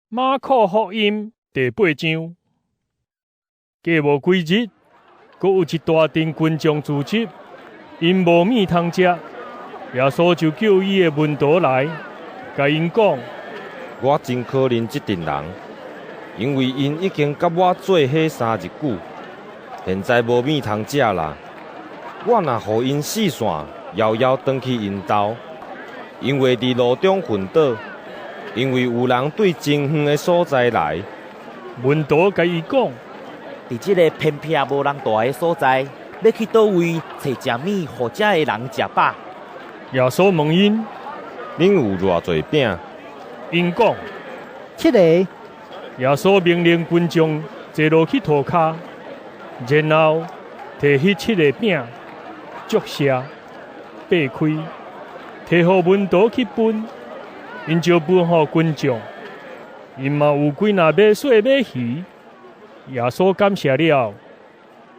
马可福音第8章。过无几日，阁有一大群群众聚集，因无米通食，耶稣就叫伊的门徒来，甲因讲：我真可怜这群人，因为因已经甲我做伙3日久，现在无米通食啦。我若互因四散，遥遥转去因兜，因为伫路中昏倒，因为有人对真远的所在来。门徒甲伊讲：伫即个偏僻无人住的所在，要去倒位找食米，互遮的人食饱？耶稣问因：恁有偌济饼？因讲7个。耶稣命令群众坐落去涂骹，然后摕迄7个饼，祝谢，掰开，摕互门徒去分，因就分互群众。因嘛有几若马水马鱼，耶稣感谢了，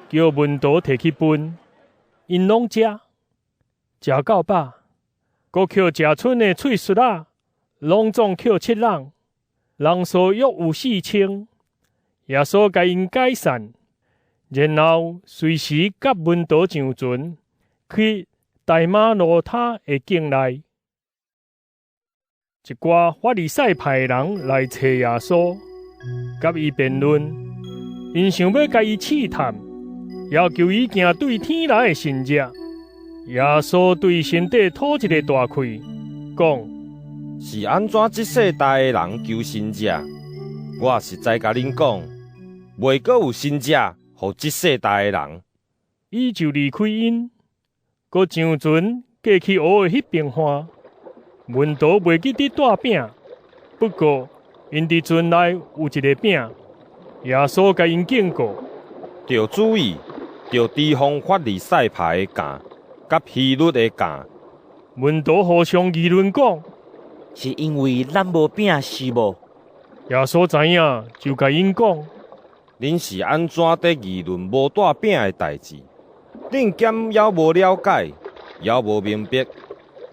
叫门徒摕去分，因拢食，食到饱，阁捡食剩的碎屑仔，拢总捡7人，人数约有4000。耶稣甲因解散，然后随时甲门徒上船，去大马路他的境内。一寡法利赛派的人来找耶稣，甲伊辩论，因想要甲伊试探，要求伊行对天来的神迹。耶稣对身体吐一个大气，讲：是安怎这世代的人求神迹？我实在甲恁讲，袂阁有神迹互这世代的人。伊就离开因，搁上船过去湖的迄边岸。门徒袂记得带饼，不过因伫船内有一个饼。耶稣甲因警告：着注意，着提防法利赛派的教，甲希律的教。门徒互相议论讲：是因为咱无饼是无？耶稣知影，就甲因讲：恁是安怎在议论无带饼的代志？恁减还无了解，还无明白，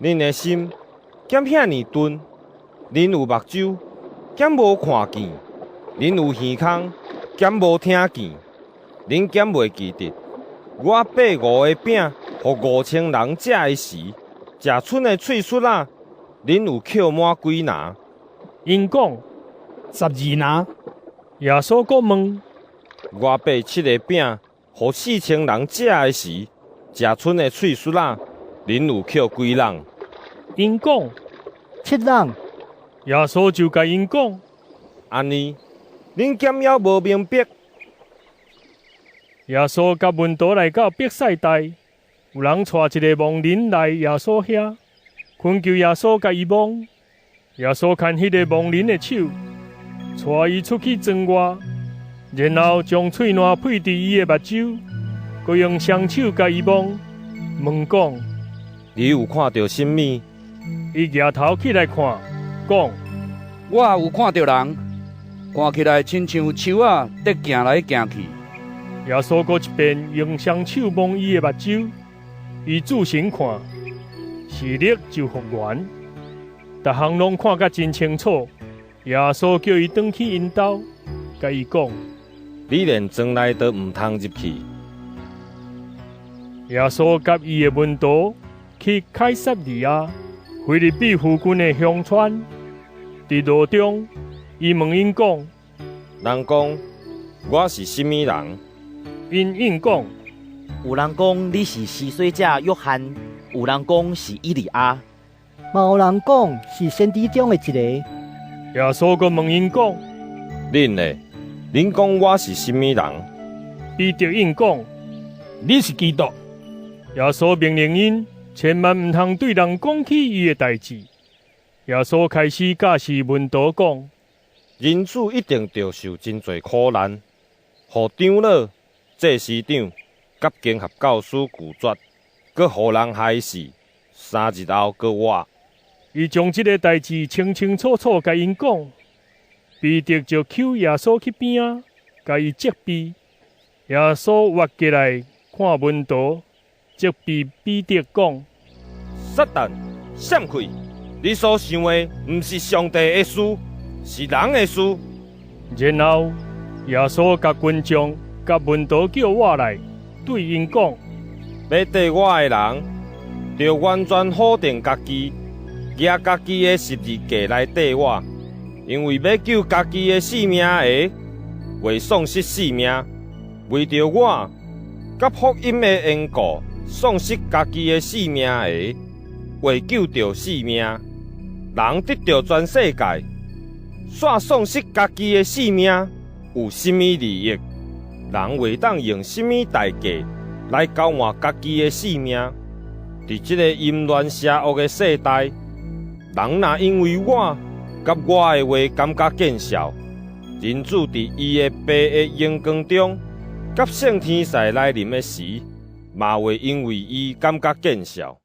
恁的心减遐尼钝。恁有目睭，减无看见；恁有耳孔，减无听见。恁减袂记得，我8、5个饼，互5000人食的时，食剩的碎屑仔，恁有捡满几拿？因讲12拿。耶稣阁问：我8、7个饼，互4000人食的时，食剩的碎屑仔，恁有捡几人？因讲7人。耶稣就甲因讲：安尼，恁减还无明白。耶稣甲门徒来到伯赛大，有人带一个盲人来耶稣遐，恳求耶稣甲伊摸。耶稣看迄个盲人的手，带伊出去庄外，然后将喙烂配伫伊的目睭，佮用双手甲伊摸，问讲：你有看到甚物？伊举头起来看，讲：我有看到人，看起来亲像树仔在行来行去。耶稣搁一遍用双手摸伊的目睭，伊仔细看，视力就复原，逐项拢看甲真清楚。耶稣叫伊转去因兜，甲伊讲：你连庄内都唔通入去。耶稣甲伊的门徒去凯撒利亚腓立比附近的乡村，伫路中，伊问因讲：人讲我是甚物人？因应讲：有人讲你是施洗者约翰，有人讲是以利亚，嘛有人讲是先知中的一个。耶稣阁问因讲：恁呢？恁讲我是甚物人？伊就应讲：你是基督。耶稣命令因千万唔通对人讲起伊的代志。耶稣开始教示门徒讲：人子一定要受真侪苦难，互长老、祭司长、甲经合教师拒绝，佮互人害死，3日后佮活。伊将这个代志清清楚楚甲因讲。彼得就揪耶稣去边仔，甲伊责备。耶稣活过来看门徒，责备彼得讲：撒旦，闪开！你所想的，毋是上帝的事，是人的事。然后耶稣甲群众甲门徒叫我来，对因讲：要缀我的人，着完全否定家己，举家己的十字架来缀我，因为要救家己的性命的，为丧失性命；为着我甲福音的缘故，丧失家己的性命的，为救着性命。人得到全世界，煞丧失家己的性命，有甚物利益？人会当用甚物代价来交换家己的性命？伫这个淫乱邪恶的世代，人若因为我甲我的话感觉见笑，人子伫伊的爸的荣光中，甲圣天使来临的时，嘛会因为伊感觉见笑。